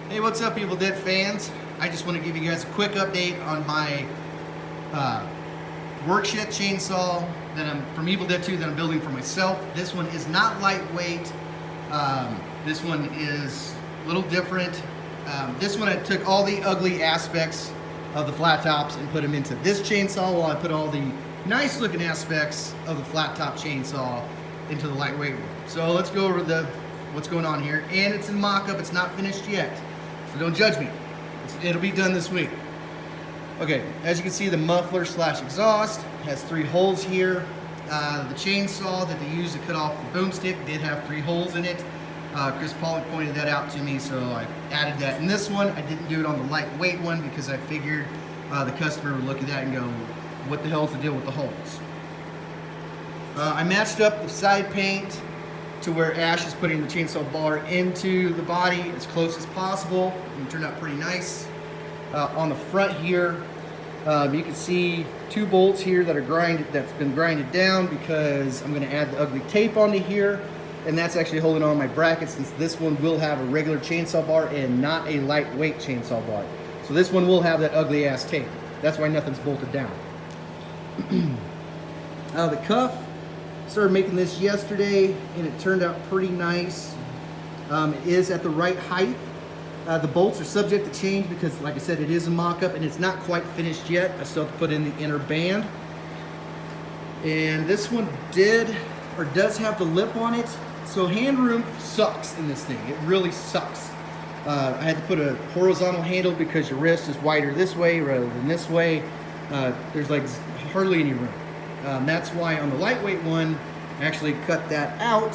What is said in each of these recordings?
Hey, what's up, Evil Dead fans? I just want to give you guys a quick update on my workshed chainsaw that I'm from Evil Dead 2 that I'm building for myself. This one is not lightweight. This one is a little different. This one I took all the ugly aspects of the flat tops and put them into this chainsaw, while I put all the nice looking aspects of the flat top chainsaw into the lightweight one. So let's go over what's going on here. And it's in mock-up, it's not finished yet. So don't judge me. It'll be done this week. Okay, as you can see, the muffler slash exhaust has 3 holes here. The chainsaw that they used to cut off the boomstick did have 3 holes in it. Chris Pollock pointed that out to me, so I added that in this one. I didn't do it on the lightweight one because I figured the customer would look at that and go, what the hell's the deal with the holes? I matched up the side paint to where Ash is putting the chainsaw bar into the body as close as possible, and it turned out pretty nice. On the front here, you can see 2 bolts here that are that's been grinded down because I'm going to add the ugly tape onto here, and that's actually holding on my bracket, since this one will have a regular chainsaw bar and not a lightweight chainsaw bar. So this one will have that ugly ass tape. That's why nothing's bolted down. The cuff, started making this yesterday and it turned out pretty nice. It is at the right height. The bolts are subject to change because, like I said, it is a mock-up and it's not quite finished yet. I still have to put in the inner band. And this one does have the lip on it. So hand room sucks in this thing. It really sucks. I had to put a horizontal handle because your wrist is wider this way rather than this way. There's like hardly any room. That's why on the lightweight one, I actually cut that out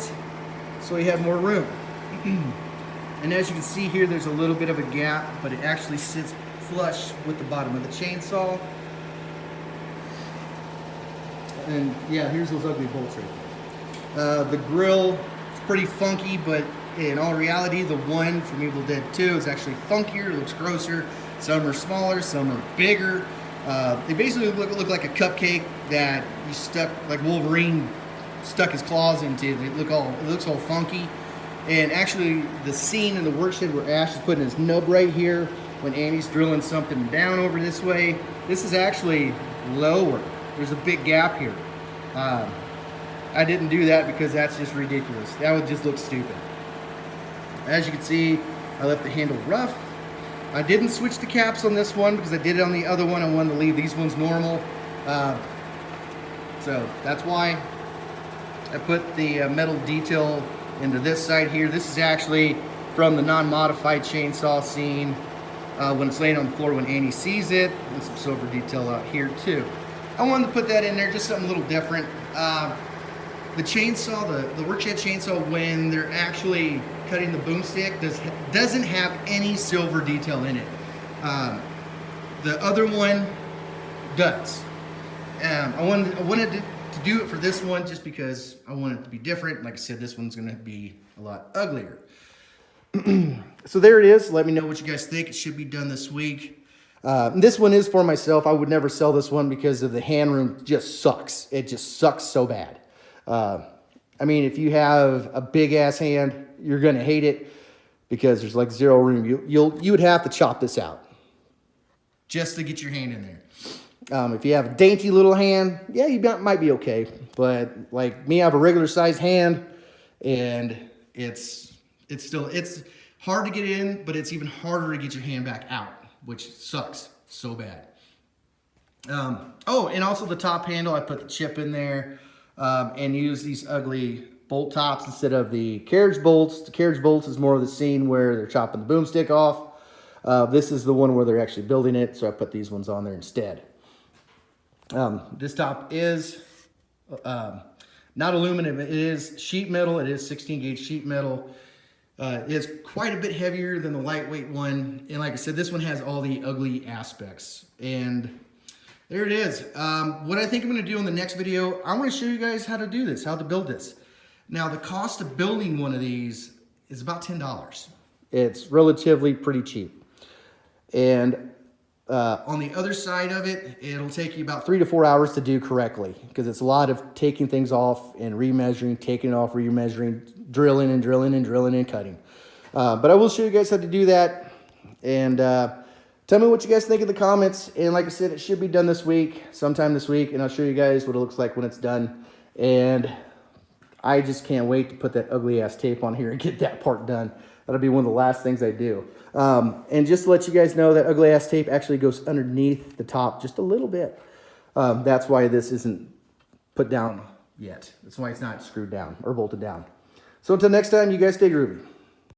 so you have more room. And as you can see here, there's a little bit of a gap, but it actually sits flush with the bottom of the chainsaw. And yeah, here's those ugly bolts right there. The grill is pretty funky, but in all reality, the one from Evil Dead 2 is actually funkier, it looks grosser. Some are smaller, some are bigger. They basically look like a cupcake that you stuck, like Wolverine stuck his claws into. It looks all funky. And actually, the scene in the workshed where Ash is putting his nub right here, when Annie's drilling something down over this way, this is actually lower. There's a big gap here. I didn't do that because that's just ridiculous. That would just look stupid. As you can see, I left the handle rough. I didn't switch the caps on this one because I did it on the other one. I wanted to leave these ones normal. So that's why I put the metal detail into this side here. This is actually from the non-modified chainsaw scene when it's laying on the floor when Annie sees it, and some silver detail out here too. I wanted to put that in there, just something a little different. The chainsaw, the workshed chainsaw, when they're actually cutting the boomstick, doesn't have any silver detail in it. The other one does. I wanted to do it for this one just because I want it to be different. Like I said, this one's going to be a lot uglier. So there it is. Let me know what you guys think. It should be done this week. This one is for myself. I would never sell this one because of the hand room just sucks. It just sucks so bad. I mean, if you have a big ass hand, you're going to hate it because there's like 0 room. You would have to chop this out just to get your hand in there. If you have a dainty little hand, yeah, you might be okay. But like me, I have a regular sized hand, and it's hard to get in, but it's even harder to get your hand back out, which sucks so bad. Oh, and also the top handle, I put the chip in there and use these ugly bolt tops instead of the carriage bolts. The carriage bolts is more of the scene where they're chopping the boomstick off. This is the one where they're actually building it, so I put these ones on there instead. This top is not aluminum, it is sheet metal. It is 16 gauge sheet metal. It is quite a bit heavier than the lightweight one. And like I said, this one has all the ugly aspects. And there it is. What I think I'm going to do in the next video, I want to show you guys how to do this, how to build this. Now, the cost of building one of these is about $10. It's relatively pretty cheap. And on the other side of it, it'll take you about 3 to 4 hours to do correctly because it's a lot of taking things off and remeasuring, taking it off, remeasuring, drilling and drilling and drilling and cutting. But I will show you guys how to do that. And tell me what you guys think in the comments. And like I said, it should be done this week, sometime this week. And I'll show you guys what it looks like when it's done. And I just can't wait to put that ugly ass tape on here and get that part done. That'll be one of the last things I do. And just to let you guys know, that ugly ass tape actually goes underneath the top just a little bit. That's why this isn't put down yet. That's why it's not screwed down or bolted down. So until next time, you guys stay groovy.